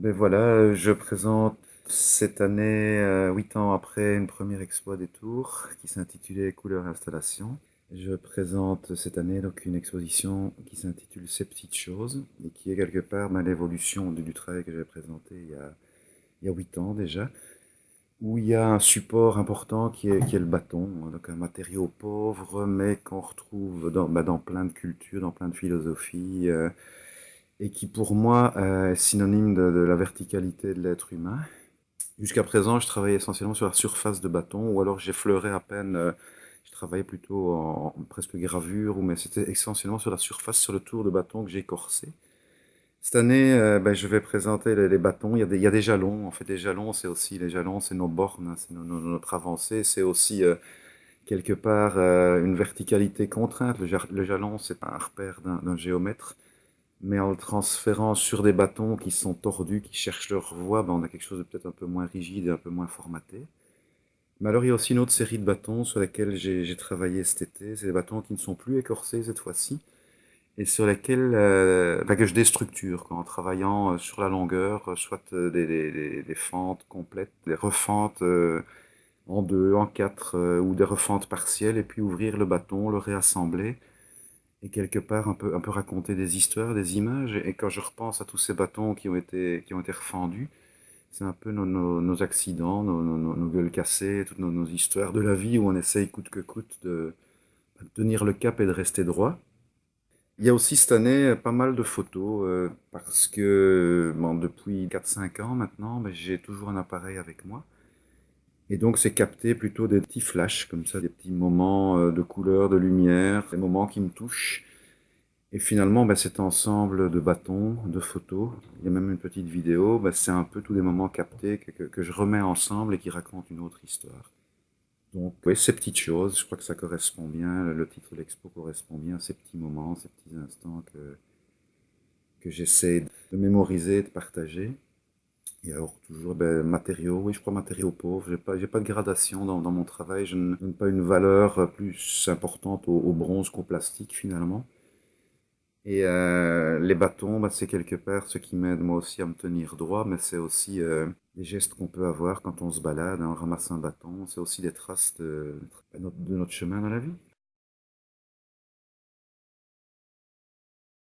Ben voilà, je présente cette année, 8 ans après, une première expo des Tours qui s'intitulait Couleurs et installations. Je présente cette année donc une exposition qui s'intitule Ces petites choses et qui est quelque part l'évolution du travail que j'avais présenté il y a 8 ans déjà, où il y a un support important qui est le bâton, donc un matériau pauvre mais qu'on retrouve dans plein de cultures, dans plein de philosophies. Et qui pour moi est synonyme de la verticalité de l'être humain. Jusqu'à présent, je travaillais essentiellement sur la surface de bâton, ou alors j'effleurais à peine, je travaillais plutôt en presque gravure, mais c'était essentiellement sur la surface, sur le tour de bâton que j'ai corsé. Cette année, je vais présenter les bâtons. Il y a des jalons. En fait, les jalons, c'est aussi les jalons, c'est nos bornes, hein, c'est notre avancée. C'est aussi quelque part une verticalité contrainte. Le jalon, c'est un repère d'un géomètre. Mais en le transférant sur des bâtons qui sont tordus, qui cherchent leur voie, on a quelque chose de peut-être un peu moins rigide et un peu moins formaté. Mais alors il y a aussi une autre série de bâtons sur lesquels j'ai travaillé cet été. C'est des bâtons qui ne sont plus écorcés cette fois-ci et sur lesquels que je déstructure en travaillant sur la longueur, soit des fentes complètes, des refentes en deux, en quatre ou des refentes partielles et puis ouvrir le bâton, le réassembler et quelque part un peu raconter des histoires, des images. Et quand je repense à tous ces bâtons qui ont été refendus, c'est un peu nos accidents, nos gueules cassées, toutes nos histoires de la vie où on essaye coûte que coûte de tenir le cap et de rester droit. Il y a aussi cette année pas mal de photos parce que depuis 4-5 ans maintenant, j'ai toujours un appareil avec moi. Et donc c'est capter plutôt des petits flashs comme ça, des petits moments de couleur, de lumière, des moments qui me touchent. Et finalement, cet ensemble de bâtons, de photos, il y a même une petite vidéo, c'est un peu tous les moments captés que je remets ensemble et qui racontent une autre histoire. Donc, oui, ces petites choses, je crois que ça correspond bien, le titre de l'expo correspond bien à ces petits moments, ces petits instants que j'essaie de mémoriser, de partager. Et alors, toujours, matériaux, oui, je crois matériaux pauvres, j'ai pas de gradation dans mon travail, je ne donne pas une valeur plus importante au bronze qu'au plastique finalement. Et les bâtons, c'est quelque part ce qui m'aide moi aussi à me tenir droit, mais c'est aussi les gestes qu'on peut avoir quand on se balade, hein, on ramasse un bâton, c'est aussi des traces de notre chemin dans la vie.